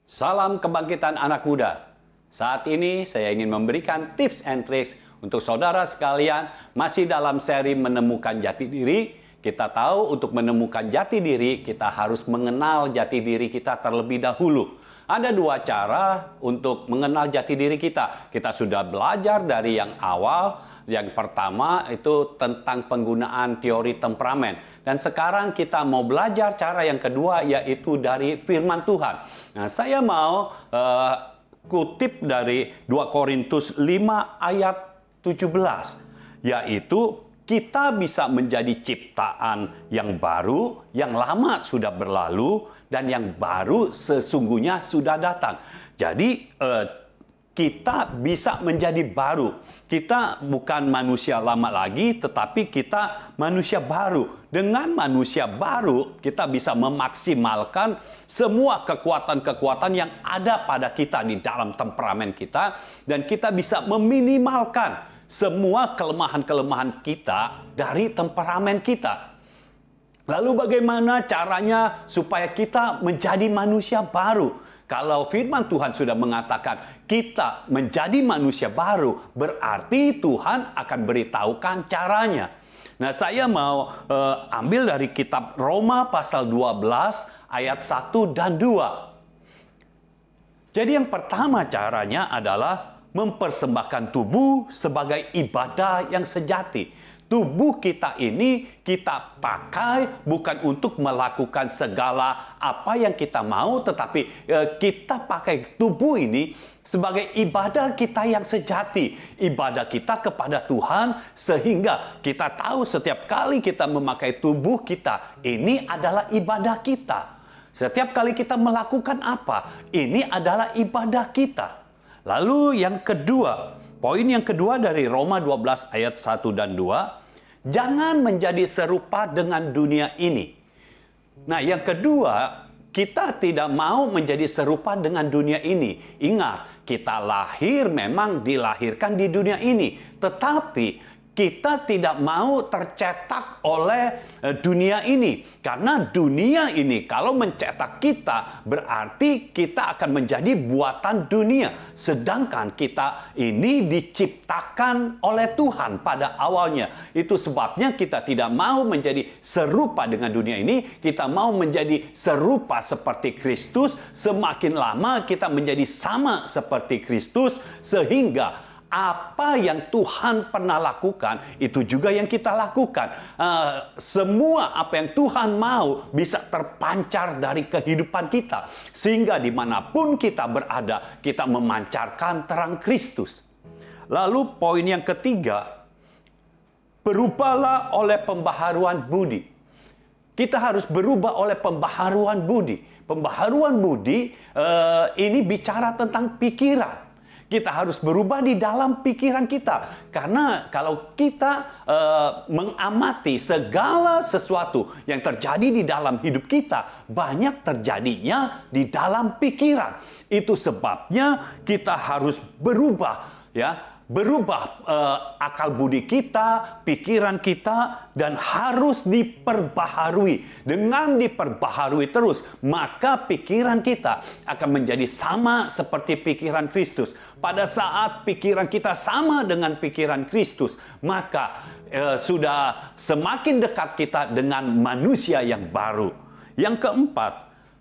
Salam kebangkitan anak muda. Saat ini saya ingin memberikan tips and tricks untuk saudara sekalian masih dalam seri menemukan jati diri. Kita tahu untuk menemukan jati diri kita harus mengenal jati diri kita terlebih dahulu. Ada dua cara untuk mengenal jati diri kita. Kita sudah belajar dari yang awal. Yang pertama itu tentang penggunaan teori temperamen. Dan sekarang kita mau belajar cara yang kedua yaitu dari firman Tuhan. Nah, saya mau kutip dari 2 Korintus 5 ayat 17. Yaitu kita bisa menjadi ciptaan yang baru, yang lama sudah berlalu, dan yang baru sesungguhnya sudah datang. Jadi kita bisa menjadi baru. Kita bukan manusia lama lagi, tetapi kita manusia baru. Dengan manusia baru, kita bisa memaksimalkan semua kekuatan-kekuatan yang ada pada kita di dalam temperamen kita. Dan kita bisa meminimalkan semua kelemahan-kelemahan kita dari temperamen kita. Lalu bagaimana caranya supaya kita menjadi manusia baru? Kalau firman Tuhan sudah mengatakan kita menjadi manusia baru, berarti Tuhan akan beritahukan caranya. Nah, saya mau ambil dari kitab Roma pasal 12 ayat 1 dan 2. Jadi yang pertama caranya adalah mempersembahkan tubuh sebagai ibadah yang sejati. Tubuh kita ini kita pakai bukan untuk melakukan segala apa yang kita mau, tetapi kita pakai tubuh ini sebagai ibadah kita yang sejati. Ibadah kita kepada Tuhan sehingga kita tahu setiap kali kita memakai tubuh kita, ini adalah ibadah kita. Setiap kali kita melakukan apa, ini adalah ibadah kita. Lalu yang kedua, poin yang kedua dari Roma 12 ayat 1 dan 2, jangan menjadi serupa dengan dunia ini. Nah, yang kedua, kita tidak mau menjadi serupa dengan dunia ini. Ingat, kita memang dilahirkan di dunia ini, tetapi kita tidak mau tercetak oleh dunia ini. Karena dunia ini kalau mencetak kita, berarti kita akan menjadi buatan dunia. Sedangkan kita ini diciptakan oleh Tuhan pada awalnya. Itu sebabnya kita tidak mau menjadi serupa dengan dunia ini. Kita mau menjadi serupa seperti Kristus. Semakin lama kita menjadi sama seperti Kristus, sehingga apa yang Tuhan pernah lakukan, itu juga yang kita lakukan. Semua apa yang Tuhan mau bisa terpancar dari kehidupan kita. Sehingga dimanapun kita berada, kita memancarkan terang Kristus. Lalu poin yang ketiga, berubahlah oleh pembaharuan budi. Kita harus berubah oleh pembaharuan budi. Pembaharuan budi ini bicara tentang pikiran. Kita harus berubah di dalam pikiran kita. Karena kalau kita mengamati segala sesuatu yang terjadi di dalam hidup kita, banyak terjadinya di dalam pikiran. Itu sebabnya kita harus berubah, ya. Berubah akal budi kita, pikiran kita, dan harus diperbaharui. Dengan diperbaharui terus, maka pikiran kita akan menjadi sama seperti pikiran Kristus. Pada saat pikiran kita sama dengan pikiran Kristus, maka sudah semakin dekat kita dengan manusia yang baru. Yang keempat,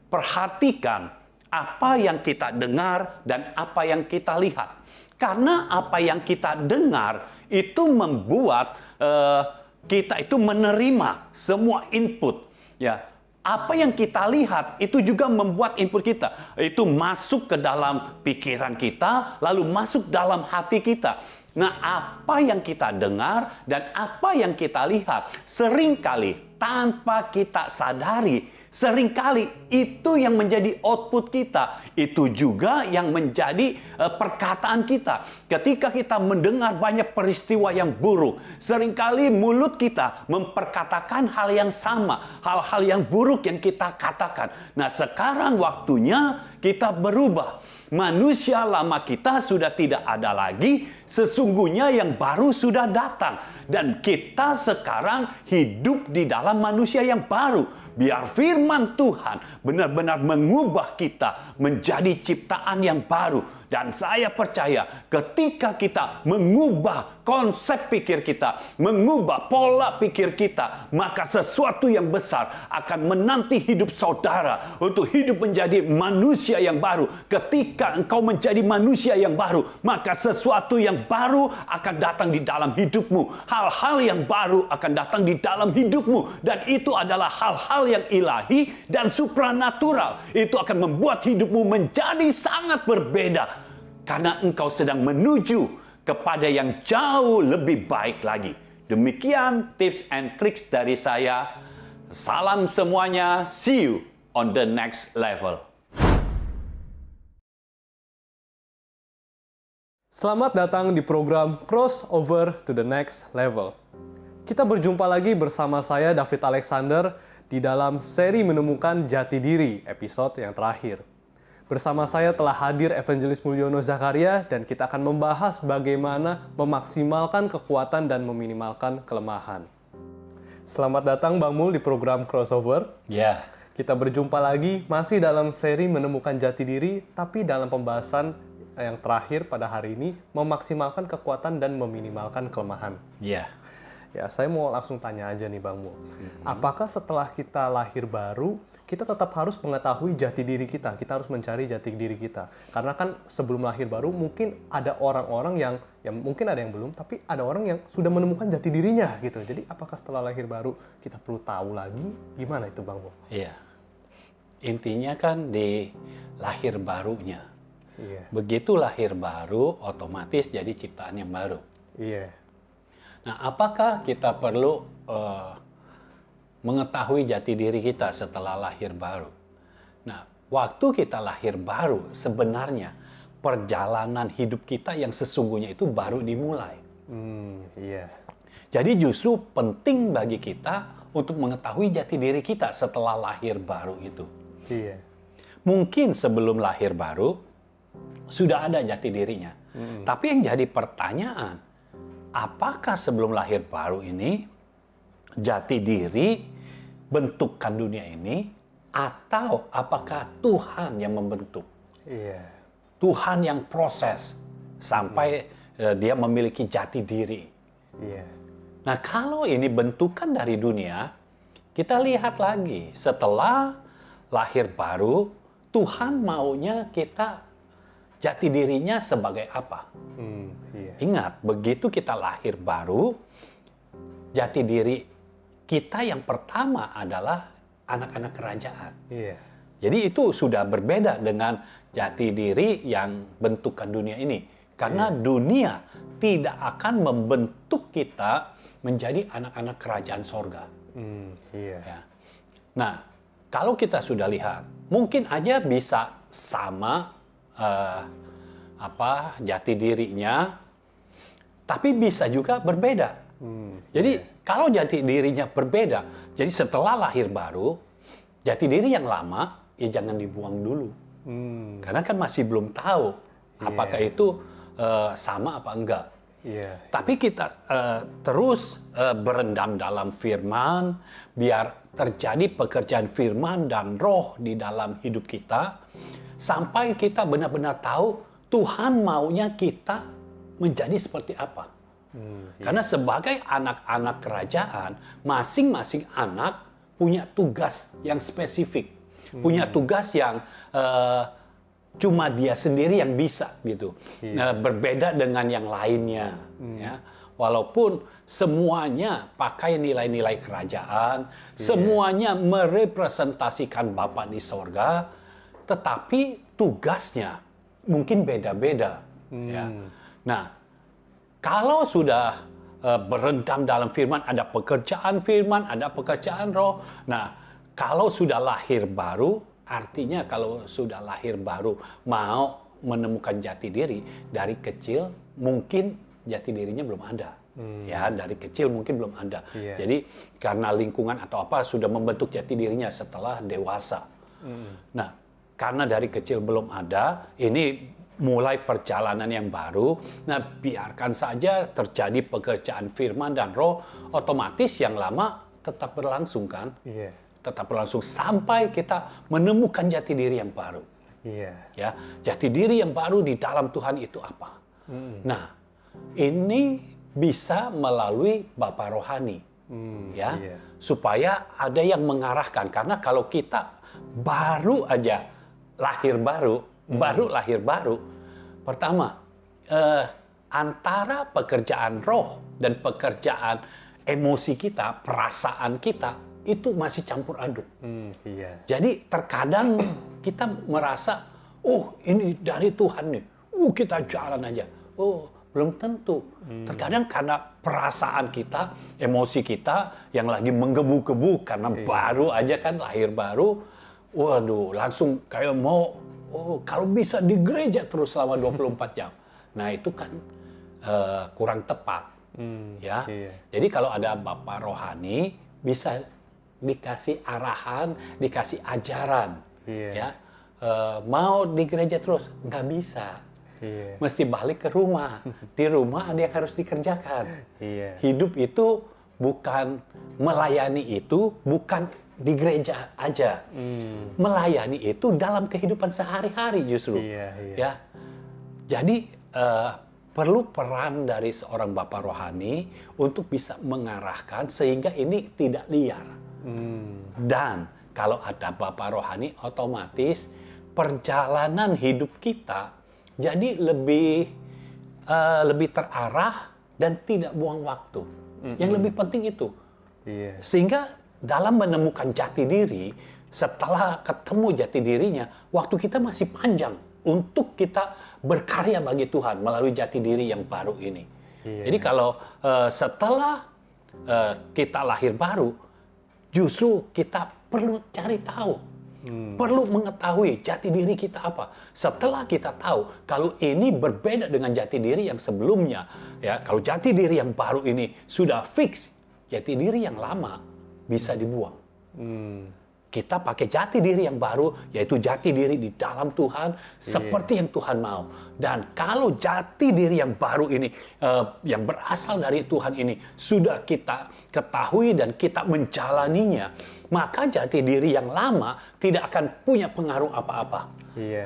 perhatikan apa yang kita dengar dan apa yang kita lihat. Karena apa yang kita dengar itu membuat kita itu menerima semua input. Ya, apa yang kita lihat itu juga membuat input kita. Itu masuk ke dalam pikiran kita, lalu masuk dalam hati kita. Nah, apa yang kita dengar dan apa yang kita lihat seringkali tanpa kita sadari, seringkali itu yang menjadi output kita. Itu juga yang menjadi perkataan kita. Ketika kita mendengar banyak peristiwa yang buruk, seringkali mulut kita memperkatakan hal yang sama. Hal-hal yang buruk yang kita katakan. Nah, sekarang waktunya kita berubah. Manusia lama kita sudah tidak ada lagi, sesungguhnya yang baru sudah datang. Dan kita sekarang hidup di dalam manusia yang baru. Biar firman Tuhan benar-benar mengubah kita menjadi ciptaan yang baru. Dan saya percaya ketika kita mengubah konsep pikir kita, mengubah pola pikir kita, maka sesuatu yang besar akan menanti hidup saudara untuk hidup menjadi manusia yang baru. Ketika engkau menjadi manusia yang baru, maka sesuatu yang baru akan datang di dalam hidupmu. Hal-hal yang baru akan datang di dalam hidupmu. Dan itu adalah hal-hal yang ilahi dan supranatural. Itu akan membuat hidupmu menjadi sangat berbeda. Karena engkau sedang menuju kepada yang jauh lebih baik lagi. Demikian tips and tricks dari saya. Salam semuanya. See you on the next level. Selamat datang di program Crossover to the Next Level. Kita berjumpa lagi bersama saya David Alexander di dalam seri Menemukan Jati Diri episode yang terakhir. Bersama saya telah hadir Evangelis Mulyono Zakaria dan kita akan membahas bagaimana memaksimalkan kekuatan dan meminimalkan kelemahan. Selamat datang Bang Mul di program Crossover. Ya. Kita berjumpa lagi masih dalam seri Menemukan Jati Diri, tapi dalam pembahasan yang terakhir pada hari ini, memaksimalkan kekuatan dan meminimalkan kelemahan. Ya. Ya, saya mau langsung tanya aja nih Bang Mul. Apakah setelah kita lahir baru, kita tetap harus mengetahui jati diri kita? Kita harus mencari jati diri kita. Karena kan sebelum lahir baru mungkin ada orang-orang yang mungkin ada yang belum, tapi ada orang yang sudah menemukan jati dirinya gitu. Jadi apakah setelah lahir baru kita perlu tahu lagi? Gimana itu Bang Mul? Iya. Intinya kan di lahir barunya. Iya. Begitu lahir baru, otomatis jadi ciptaan yang baru. Iya. Nah, apakah kita perlu mengetahui jati diri kita setelah lahir baru? Nah, waktu kita lahir baru, sebenarnya perjalanan hidup kita yang sesungguhnya itu baru dimulai. Iya. Jadi justru penting bagi kita untuk mengetahui jati diri kita setelah lahir baru itu. Iya. Mungkin sebelum lahir baru, sudah ada jati dirinya. Tapi yang jadi pertanyaan, apakah sebelum lahir baru ini jati diri bentukan dunia ini, atau apakah Tuhan yang membentuk? Iya. Tuhan yang proses sampai dia memiliki jati diri. Iya. Nah, kalau ini bentukan dari dunia, kita lihat lagi setelah lahir baru, Tuhan maunya kita jati dirinya sebagai apa? Iya. Ingat, begitu kita lahir baru, jati diri kita yang pertama adalah anak-anak kerajaan. Iya. Jadi itu sudah berbeda dengan jati diri yang bentukan dunia ini. Karena dunia tidak akan membentuk kita menjadi anak-anak kerajaan sorga. Iya. Ya. Nah, kalau kita sudah lihat, mungkin aja bisa sama jati dirinya, tapi bisa juga berbeda. Jadi kalau jati dirinya berbeda, jadi setelah lahir baru, jati diri yang lama ya jangan dibuang dulu, karena kan masih belum tahu apakah itu sama apa enggak. Iya. Tapi kita terus berendam dalam firman, biar terjadi pekerjaan firman dan roh di dalam hidup kita, sampai kita benar-benar tahu Tuhan maunya kita menjadi seperti apa. Karena sebagai anak-anak kerajaan, masing-masing anak punya tugas yang spesifik, punya tugas yang cuma dia sendiri yang bisa gitu. Berbeda dengan yang lainnya. Ya. Walaupun semuanya pakai nilai-nilai kerajaan, semuanya merepresentasikan Bapa di sorga, tetapi tugasnya mungkin beda-beda. Ya. Nah, kalau sudah berendam dalam firman, ada pekerjaan firman, ada pekerjaan roh. Nah, kalau sudah lahir baru, artinya kalau sudah lahir baru mau menemukan jati diri, dari kecil mungkin jati dirinya belum ada. Ya, dari kecil mungkin belum ada. Jadi karena lingkungan atau apa sudah membentuk jati dirinya setelah dewasa. Nah, karena dari kecil belum ada, ini mulai perjalanan yang baru. Nah, biarkan saja terjadi pekerjaan firman dan roh, otomatis yang lama tetap berlangsung kan? Iya. tetap berlangsung sampai kita menemukan jati diri yang baru. Iya. Ya, jati diri yang baru di dalam Tuhan itu apa? Nah, ini bisa melalui Bapa rohani, ya, supaya ada yang mengarahkan. Karena kalau kita baru aja lahir baru, pertama antara pekerjaan roh dan pekerjaan emosi kita, perasaan kita itu masih campur aduk. Iya. Jadi terkadang kita merasa, oh ini dari Tuhan nih, kita jalan aja. Oh belum tentu. Terkadang karena perasaan kita, emosi kita yang lagi menggebu-gebu karena baru aja kan lahir baru, waduh langsung kayak mau, kalau bisa di gereja terus selama 24 jam. Nah itu kan kurang tepat. Ya. Jadi kalau ada Bapak rohani bisa dikasih arahan, dikasih ajaran, ya. Mau di gereja terus nggak bisa, mesti balik ke rumah. Di rumah ada yang harus dikerjakan. Hidup itu bukan melayani, itu bukan di gereja aja. Melayani itu dalam kehidupan sehari-hari justru. Ya, jadi perlu peran dari seorang Bapak rohani untuk bisa mengarahkan sehingga ini tidak liar. Dan kalau ada Bapak rohani, otomatis perjalanan hidup kita jadi lebih terarah dan tidak buang waktu. Yang lebih penting itu. Sehingga dalam menemukan jati diri, setelah ketemu jati dirinya, waktu kita masih panjang untuk kita berkarya bagi Tuhan melalui jati diri yang baru ini. Jadi kalau setelah kita lahir baru, justru kita perlu cari tahu, perlu mengetahui jati diri kita apa. Setelah kita tahu kalau ini berbeda dengan jati diri yang sebelumnya, ya, kalau jati diri yang baru ini sudah fix, jati diri yang lama bisa dibuang. Kita pakai jati diri yang baru, yaitu jati diri di dalam Tuhan, seperti yang Tuhan mau. Dan kalau jati diri yang baru ini, yang berasal dari Tuhan ini, sudah kita ketahui dan kita menjalaninya, maka jati diri yang lama tidak akan punya pengaruh apa-apa.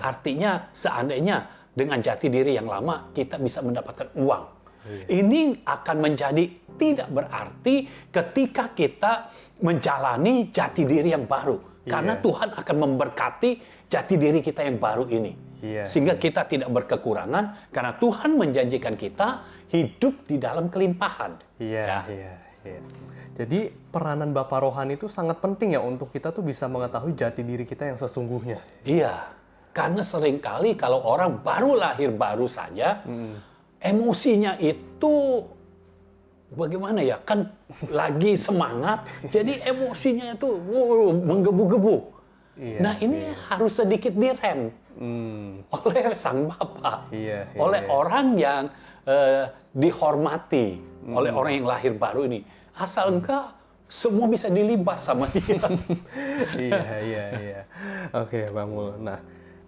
Artinya, seandainya dengan jati diri yang lama, kita bisa mendapatkan uang. Ini akan menjadi tidak berarti ketika kita menjalani jati diri yang baru. Karena Tuhan akan memberkati jati diri kita yang baru ini. Sehingga kita tidak berkekurangan karena Tuhan menjanjikan kita hidup di dalam kelimpahan. Jadi peranan Bapak rohani itu sangat penting ya untuk kita tuh bisa mengetahui jati diri kita yang sesungguhnya. Iya. Karena seringkali kalau orang baru lahir baru saja, emosinya itu bagaimana ya, kan lagi semangat, jadi emosinya itu menggebu-gebu. Nah ini harus sedikit direm oleh sang Bapa, oleh orang yang dihormati, oleh orang yang lahir baru ini. Asal enggak, semua bisa dilibas sama dia. Iya. Oke, Bang Mul. Nah,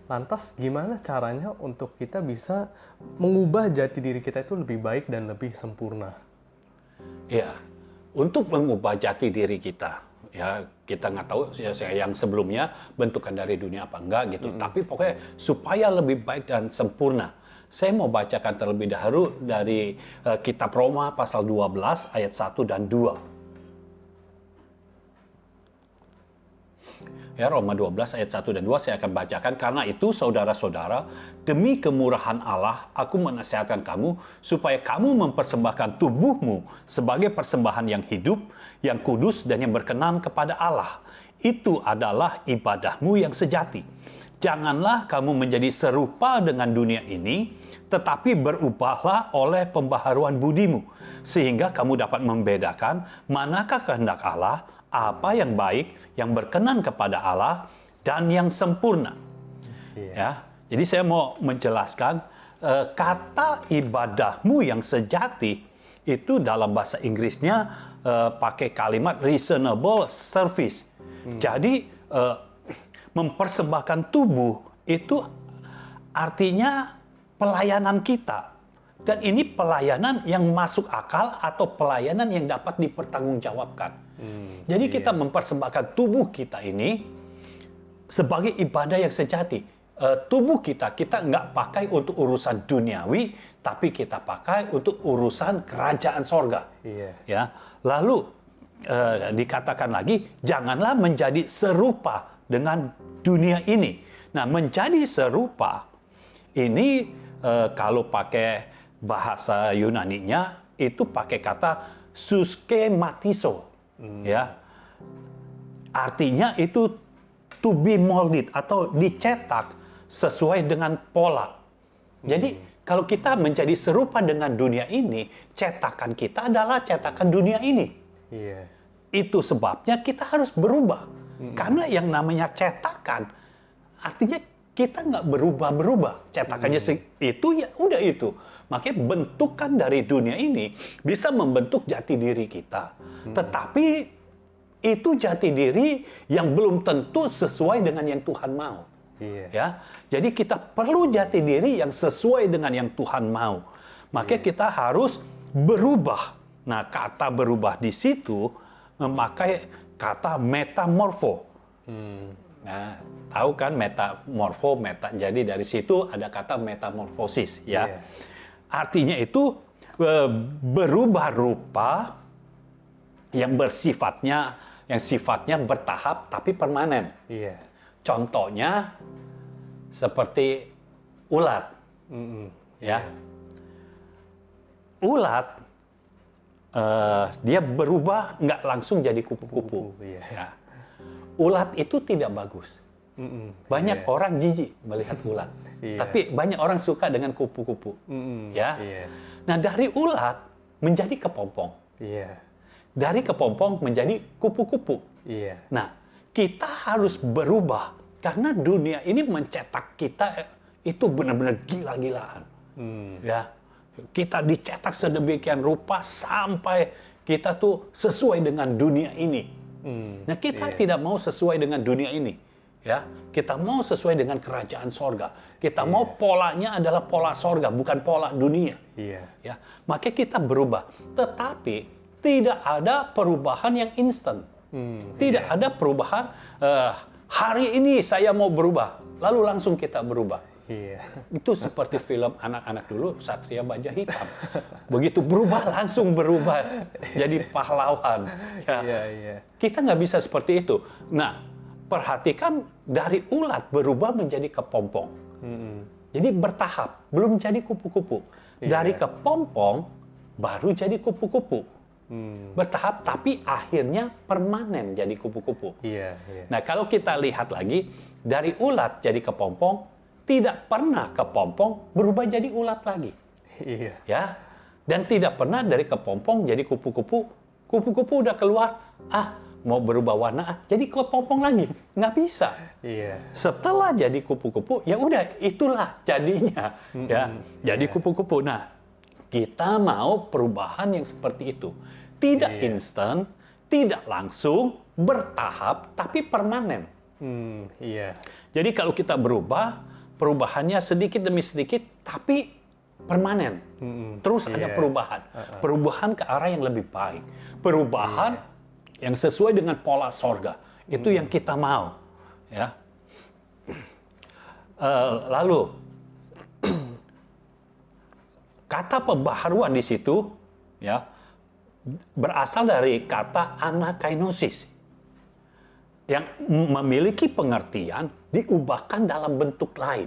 lantas gimana caranya untuk kita bisa mengubah jati diri kita itu lebih baik dan lebih sempurna? Ya, untuk mengubah jati diri kita, ya kita nggak tahu yang sebelumnya bentukan dari dunia apa enggak gitu. Tapi pokoknya supaya lebih baik dan sempurna. Saya mau bacakan terlebih dahulu dari kitab Roma pasal 12 ayat 1 dan 2. Ya, Roma 12 ayat 1 dan 2 saya akan bacakan. Karena itu saudara-saudara, demi kemurahan Allah, aku menasihatkan kamu supaya kamu mempersembahkan tubuhmu sebagai persembahan yang hidup, yang kudus dan yang berkenan kepada Allah. Itu adalah ibadahmu yang sejati. Janganlah kamu menjadi serupa dengan dunia ini, tetapi berubahlah oleh pembaharuan budimu, sehingga kamu dapat membedakan manakah kehendak Allah, apa yang baik, yang berkenan kepada Allah, dan yang sempurna. Ya, jadi saya mau menjelaskan kata ibadahmu yang sejati itu dalam bahasa Inggrisnya pakai kalimat reasonable service. Jadi mempersembahkan tubuh itu artinya pelayanan kita Dan ini pelayanan yang masuk akal atau pelayanan yang dapat dipertanggungjawabkan. Jadi kita mempersembahkan tubuh kita ini sebagai ibadah yang sejati. Tubuh kita nggak pakai untuk urusan duniawi, tapi kita pakai untuk urusan kerajaan sorga. Ya. Lalu dikatakan lagi, janganlah menjadi serupa dengan dunia ini. Nah, menjadi serupa ini kalau pakai bahasa Yunaninya itu pakai kata suskematizo, ya. Artinya itu to be molded atau dicetak sesuai dengan pola. Jadi kalau kita menjadi serupa dengan dunia ini, cetakan kita adalah cetakan dunia ini. Itu sebabnya kita harus berubah. Karena yang namanya cetakan, artinya kita nggak berubah-berubah. Cetakannya itu ya udah itu. Makanya bentukan dari dunia ini bisa membentuk jati diri kita. Tetapi itu jati diri yang belum tentu sesuai dengan yang Tuhan mau. Ya, jadi kita perlu jati diri yang sesuai dengan yang Tuhan mau. Makanya kita harus berubah. Nah, kata berubah di situ memakai kata metamorfo. Nah, tahu kan metamorfo, jadi dari situ ada kata metamorfosis, ya. Artinya itu berubah rupa yang sifatnya bertahap tapi permanen. Contohnya seperti ulat, ya. Ulat dia berubah nggak langsung jadi kupu-kupu. Ya. Ulat itu tidak bagus. Banyak orang jijik melihat ulat, tapi banyak orang suka dengan kupu-kupu. Ya. Nah, dari ulat menjadi kepompong. Dari kepompong menjadi kupu-kupu. Nah, kita harus berubah karena dunia ini mencetak kita itu benar-benar gila-gilaan. Ya. Kita dicetak sedemikian rupa sampai kita tuh sesuai dengan dunia ini. Nah, kita tidak mau sesuai dengan dunia ini, ya. Kita mau sesuai dengan kerajaan sorga. Kita mau polanya adalah pola sorga, bukan pola dunia. Ya, makanya kita berubah. Tetapi tidak ada perubahan yang instan. Tidak ada perubahan hari ini saya mau berubah, lalu langsung kita berubah. Itu seperti film anak-anak dulu, Satria Baja Hitam. Begitu berubah, langsung berubah jadi pahlawan. Kita nggak bisa seperti itu. Nah, perhatikan dari ulat berubah menjadi kepompong. Jadi bertahap, belum jadi kupu-kupu. Dari kepompong baru jadi kupu-kupu. Bertahap, tapi akhirnya permanen jadi kupu-kupu. Nah, kalau kita lihat lagi, dari ulat jadi kepompong, tidak pernah kepompong berubah jadi ulat lagi. Ya. Dan tidak pernah dari kepompong jadi kupu-kupu. Kupu-kupu udah keluar, mau berubah warna, jadi kepompong lagi. Nggak bisa. Setelah jadi kupu-kupu, ya udah itulah jadinya. Ya. Jadi kupu-kupu. Nah, kita mau perubahan yang seperti itu. Tidak instan, tidak langsung, bertahap, tapi permanen. Jadi kalau kita berubah, perubahannya sedikit demi sedikit, tapi permanen. Terus ada perubahan. Perubahan ke arah yang lebih baik. Perubahan yang sesuai dengan pola sorga. Itu yang kita mau. Ya. Lalu, kata pembaharuan di situ ya berasal dari kata anakainosis. Yang memiliki pengertian diubahkan dalam bentuk lain.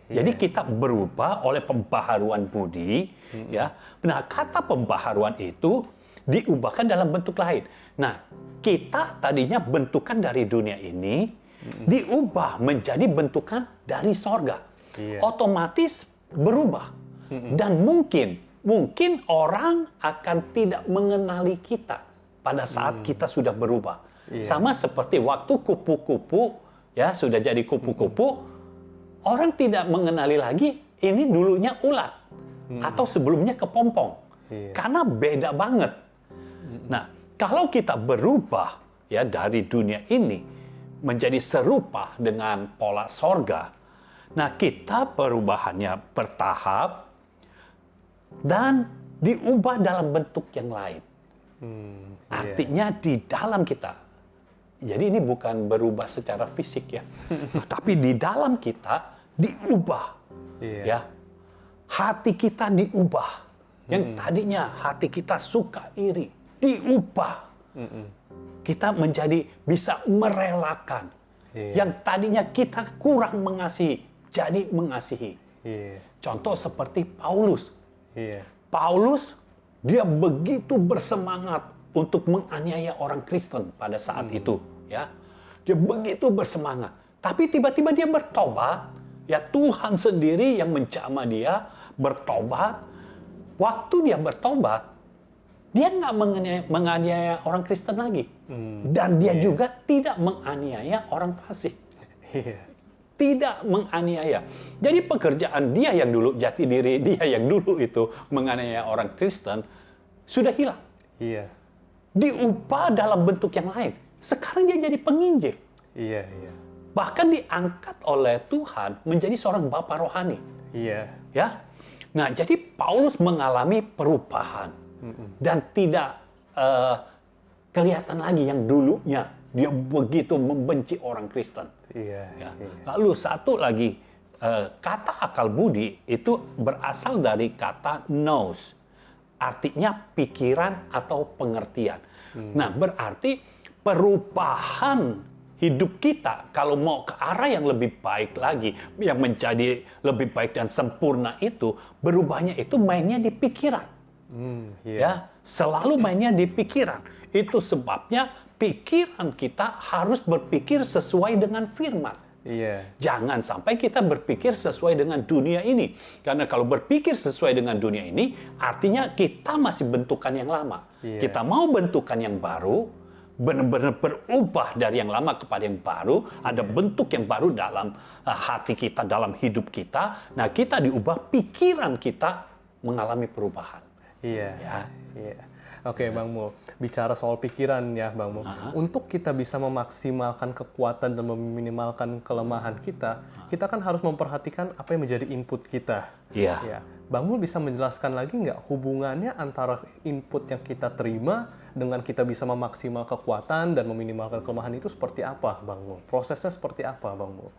Jadi kita berubah oleh pembaharuan budi, ya. Nah, kata pembaharuan itu diubahkan dalam bentuk lain. Nah, kita tadinya bentukan dari dunia ini diubah menjadi bentukan dari sorga. Otomatis berubah. Dan mungkin orang akan tidak mengenali kita pada saat kita sudah berubah. Sama seperti waktu kupu-kupu ya sudah jadi kupu-kupu, orang tidak mengenali lagi ini dulunya ulat atau sebelumnya kepompong. Karena beda banget. Nah, kalau kita berubah ya dari dunia ini menjadi serupa dengan pola sorga, nah kita perubahannya bertahap, dan diubah dalam bentuk yang lain. Iya. Artinya di dalam kita. Jadi ini bukan berubah secara fisik ya, tapi di dalam kita diubah. Iya. Ya, hati kita diubah. Yang tadinya hati kita suka iri, diubah. Kita menjadi bisa merelakan. Iya. Yang tadinya kita kurang mengasihi, jadi mengasihi. Iya. Contoh seperti Paulus. Iya. Paulus, dia begitu bersemangat untuk menganiaya orang Kristen pada saat itu, ya. Dia begitu bersemangat. Tapi tiba-tiba dia bertobat, ya Tuhan sendiri yang menjamah dia bertobat. Waktu dia bertobat, dia nggak menganiaya orang Kristen lagi. Dan dia juga tidak menganiaya orang fasik. Iya. Tidak menganiaya. Jadi pekerjaan dia yang dulu, jati diri dia yang dulu itu menganiaya orang Kristen, sudah hilang. Iya. Diubah dalam bentuk yang lain. Sekarang dia jadi penginjil. Iya. Iya. Bahkan diangkat oleh Tuhan menjadi seorang bapa rohani. Iya. Ya. Nah, jadi Paulus mengalami perubahan. Dan tidak kelihatan lagi yang dulunya dia begitu membenci orang Kristen. Iya. Ya. Iya. Lalu satu lagi, kata akal budi itu berasal dari kata nous. Artinya pikiran atau pengertian. Nah, berarti perubahan hidup kita kalau mau ke arah yang lebih baik lagi, yang menjadi lebih baik dan sempurna itu, berubahnya itu mainnya di pikiran. Iya. Ya, selalu mainnya di pikiran. Itu sebabnya pikiran kita harus berpikir sesuai dengan firman. Iya. Jangan sampai kita berpikir sesuai dengan dunia ini. Karena kalau berpikir sesuai dengan dunia ini, artinya kita masih bentukan yang lama. Iya. Kita mau bentukan yang baru, benar-benar berubah dari yang lama kepada yang baru, ada bentuk yang baru dalam hati kita, dalam hidup kita. Nah, kita diubah, pikiran kita mengalami perubahan. Iya. Ya. Iya. Oke, Bang Mul. Bicara soal pikiran ya, Bang Mul. Untuk kita bisa memaksimalkan kekuatan dan meminimalkan kelemahan kita, kita kan harus memperhatikan apa yang menjadi input kita. Iya. Ya. Bang Mul bisa menjelaskan lagi nggak hubungannya antara input yang kita terima dengan kita bisa memaksimal kekuatan dan meminimalkan kelemahan itu seperti apa, Bang Mul? Prosesnya seperti apa, Bang Mul?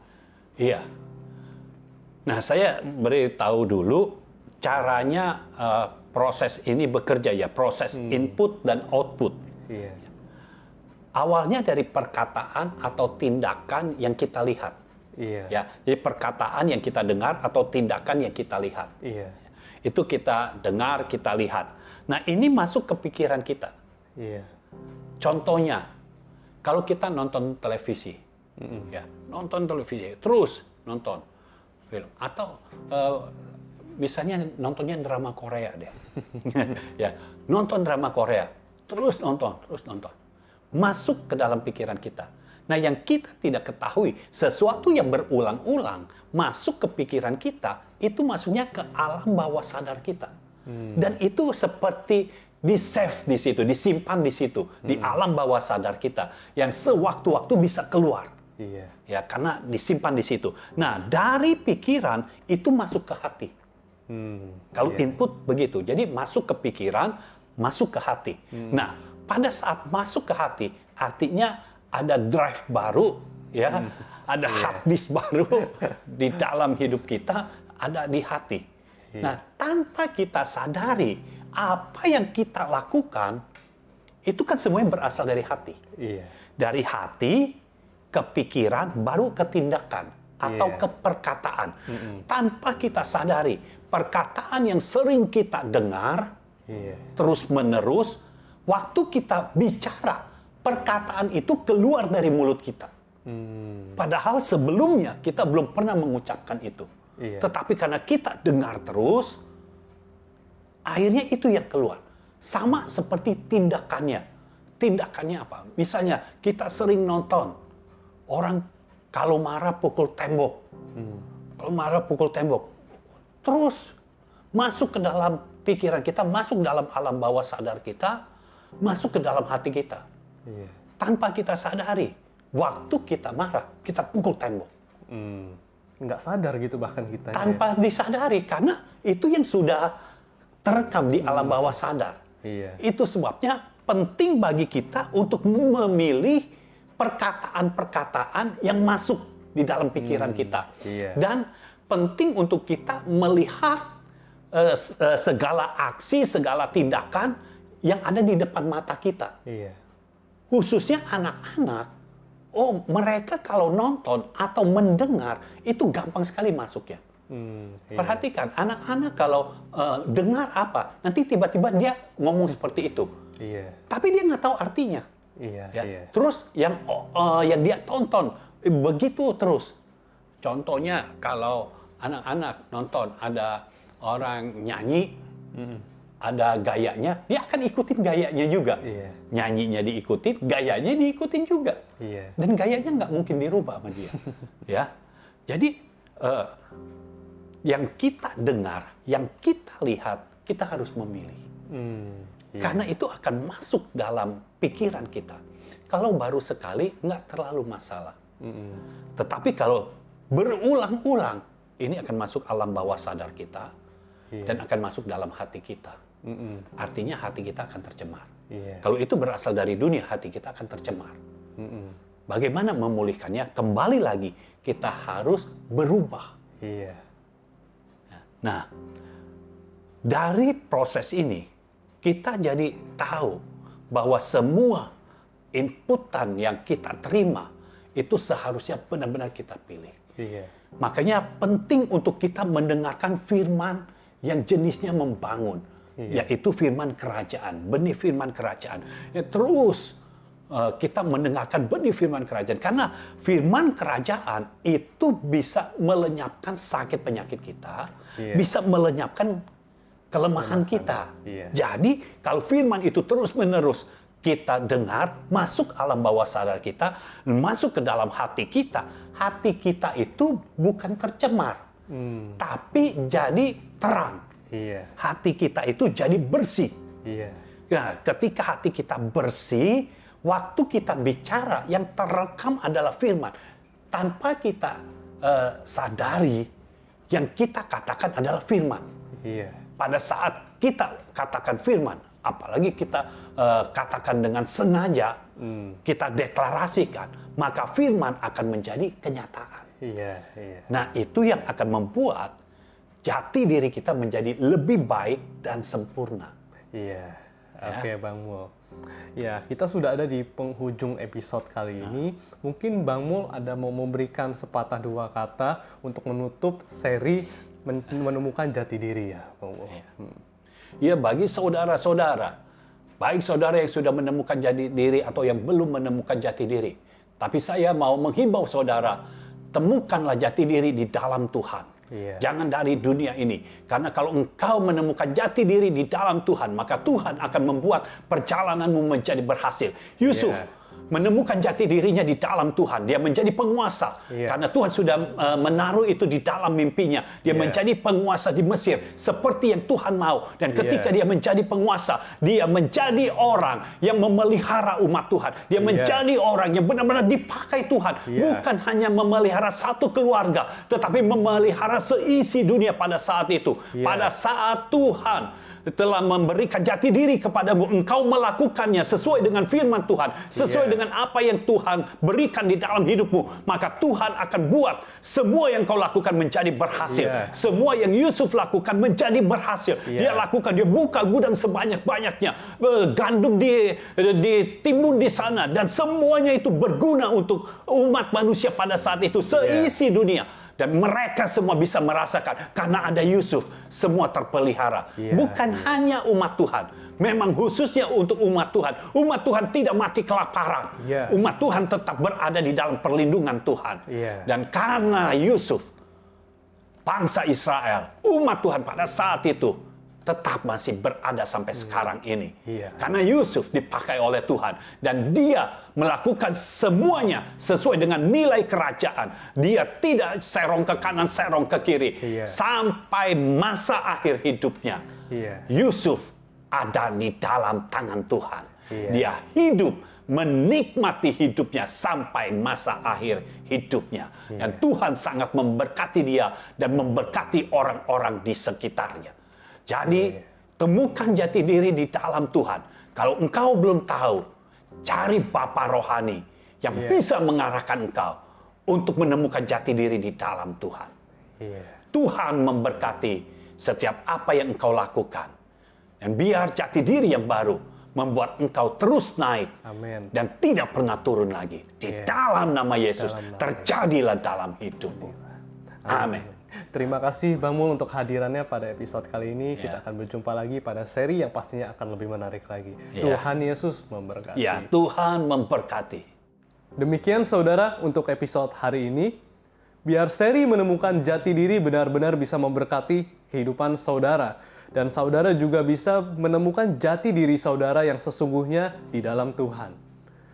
Iya. Nah, saya beritahu dulu caranya proses ini bekerja ya, proses input dan output. Iya. Awalnya dari perkataan atau tindakan yang kita lihat. Iya. Ya, jadi perkataan yang kita dengar atau tindakan yang kita lihat. Iya. Itu kita dengar, kita lihat. Nah, ini masuk ke pikiran kita. Iya. Contohnya, kalau kita nonton televisi, ya, nonton televisi, terus nonton film, atau misalnya nontonnya drama Korea deh, ya, nonton drama Korea, terus nonton, masuk ke dalam pikiran kita. Nah, yang kita tidak ketahui, sesuatu yang berulang-ulang masuk ke pikiran kita, itu masuknya ke alam bawah sadar kita. Dan itu seperti di-save di situ, disimpan di situ, di alam bawah sadar kita, yang sewaktu-waktu bisa keluar. Iya. Ya, karena disimpan di situ. Nah, dari pikiran itu masuk ke hati. Kalau input begitu, jadi masuk ke pikiran, masuk ke hati. Nah, pada saat masuk ke hati, artinya ada drive baru, ya, ada hard disk baru di dalam hidup kita, ada di hati. Nah, tanpa kita sadari apa yang kita lakukan, itu kan semuanya berasal dari hati. Iya. Dari hati ke pikiran, baru ke tindakan atau ke perkataan. Tanpa kita sadari, perkataan yang sering kita dengar terus-menerus, waktu kita bicara, perkataan itu keluar dari mulut kita. Padahal sebelumnya kita belum pernah mengucapkan itu. Tetapi karena kita dengar terus, akhirnya itu yang keluar. Sama seperti tindakannya. Tindakannya apa? Misalnya kita sering nonton orang kalau marah pukul tembok. Kalau marah pukul tembok. Terus masuk ke dalam pikiran kita, masuk dalam alam bawah sadar kita, masuk ke dalam hati kita. Tanpa kita sadari, waktu kita marah, kita pukul tembok. Nggak sadar gitu bahkan kita. Tanpa disadari, karena itu yang sudah terekam di alam bawah sadar. Iya. Itu sebabnya penting bagi kita untuk memilih perkataan-perkataan yang masuk di dalam pikiran kita. Iya. Dan penting untuk kita melihat segala aksi, segala tindakan yang ada di depan mata kita. Iya. Khususnya anak-anak, mereka kalau nonton atau mendengar, itu gampang sekali masuknya. Iya. Perhatikan, anak-anak kalau dengar apa, nanti tiba-tiba dia ngomong seperti itu. Iya. Tapi dia nggak tahu artinya. Iya. Ya. Iya. Terus yang dia tonton, begitu terus. Contohnya kalau anak-anak nonton, ada orang nyanyi, ada gayanya, dia akan ikutin gayanya juga. Iya. Nyanyinya diikutin, gayanya diikutin juga. Iya. Dan gayanya nggak mungkin dirubah sama dia. Ya, jadi yang kita dengar, yang kita lihat, kita harus memilih. Iya. Karena itu akan masuk dalam pikiran kita. Kalau baru sekali, nggak terlalu masalah. Tetapi kalau berulang-ulang, ini akan masuk alam bawah sadar kita, dan akan masuk dalam hati kita. Artinya hati kita akan tercemar. Iya. Kalau itu berasal dari dunia, hati kita akan tercemar. Bagaimana memulihkannya? Kembali lagi, kita harus berubah. Iya. Nah, dari proses ini, kita jadi tahu bahwa semua inputan yang kita terima, itu seharusnya benar-benar kita pilih. Iya. Makanya penting untuk kita mendengarkan firman yang jenisnya membangun, yaitu firman kerajaan, benih firman kerajaan. Ya, terus kita mendengarkan benih firman kerajaan, karena firman kerajaan itu bisa melenyapkan sakit penyakit kita, bisa melenyapkan kelemahan kita. Iya. Jadi kalau firman itu terus-menerus kita dengar, masuk alam bawah sadar kita, masuk ke dalam hati kita itu bukan tercemar, tapi jadi terang. Iya. Hati kita itu jadi bersih. Iya. Nah, ketika hati kita bersih, waktu kita bicara yang terekam adalah firman. Tanpa kita sadari, yang kita katakan adalah firman. Iya. Pada saat kita katakan firman, apalagi kita katakan dengan sengaja, kita deklarasikan, maka firman akan menjadi kenyataan. Iya. Iya. Nah, itu yang akan membuat jati diri kita menjadi lebih baik dan sempurna. Iya. Oke, Bang Mul. Ya, kita sudah ada di penghujung episode kali ini. Mungkin Bang Mul ada mau memberikan sepatah dua kata untuk menutup seri menemukan jati diri ya, Bang Mul. Ya, bagi saudara-saudara, baik saudara yang sudah menemukan jati diri atau yang belum menemukan jati diri, tapi saya mau menghimbau saudara, temukanlah jati diri di dalam Tuhan. Iya. Jangan dari dunia ini. Karena kalau engkau menemukan jati diri di dalam Tuhan, maka Tuhan akan membuat perjalananmu menjadi berhasil. Yusuf menemukan jati dirinya di dalam Tuhan. Dia menjadi penguasa. Karena Tuhan sudah menaruh itu di dalam mimpinya. Dia menjadi penguasa di Mesir. Seperti yang Tuhan mau. Dan ketika dia menjadi penguasa, dia menjadi orang yang memelihara umat Tuhan. Dia menjadi orang yang benar-benar dipakai Tuhan. Bukan hanya memelihara satu keluarga, tetapi memelihara seisi dunia pada saat itu. Pada saat Tuhan telah memberikan jati diri kepadamu, engkau melakukannya sesuai dengan firman Tuhan, sesuai dengan apa yang Tuhan berikan di dalam hidupmu, maka Tuhan akan buat semua yang kau lakukan menjadi berhasil. Semua yang Yusuf lakukan menjadi berhasil. Dia lakukan, dia buka gudang sebanyak-banyaknya, gandum ditimbun di sana, dan semuanya itu berguna untuk umat manusia pada saat itu, seisi dunia. Dan mereka semua bisa merasakan, karena ada Yusuf, semua terpelihara. Bukan hanya umat Tuhan, memang khususnya untuk umat Tuhan. Umat Tuhan tidak mati kelaparan. Umat Tuhan tetap berada di dalam perlindungan Tuhan. Dan karena Yusuf, bangsa Israel, umat Tuhan pada saat itu, tetap masih berada sampai sekarang ini. Karena Yusuf dipakai oleh Tuhan. Dan dia melakukan semuanya sesuai dengan nilai kerajaan. Dia tidak serong ke kanan, serong ke kiri. Sampai masa akhir hidupnya. Yusuf ada di dalam tangan Tuhan. Dia hidup, menikmati hidupnya sampai masa akhir hidupnya. Dan Tuhan sangat memberkati dia dan memberkati orang-orang di sekitarnya. Jadi, Temukan jati diri di dalam Tuhan. Kalau engkau belum tahu, cari Bapa rohani yang bisa mengarahkan engkau untuk menemukan jati diri di dalam Tuhan. Tuhan memberkati setiap apa yang engkau lakukan. Dan biar jati diri yang baru membuat engkau terus naik. Amin. Dan tidak pernah turun lagi. Di dalam nama Yesus, terjadilah dalam hidupmu. Amin. Terima kasih Bang Mul untuk hadirannya pada episode kali ini. Kita akan berjumpa lagi pada seri yang pastinya akan lebih menarik lagi. Tuhan Yesus memberkati. Ya, Tuhan memberkati. Demikian saudara untuk episode hari ini. Biar seri menemukan jati diri benar-benar bisa memberkati kehidupan saudara. Dan saudara juga bisa menemukan jati diri saudara yang sesungguhnya di dalam Tuhan.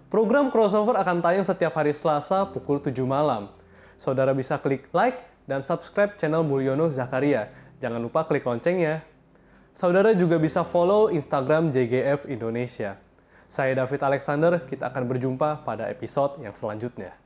Program Crossover akan tayang setiap hari Selasa pukul 7 malam. Saudara bisa klik like dan subscribe channel Mulyono Zakaria. Jangan lupa klik loncengnya. Saudara juga bisa follow Instagram JGF Indonesia. Saya David Alexander, kita akan berjumpa pada episode yang selanjutnya.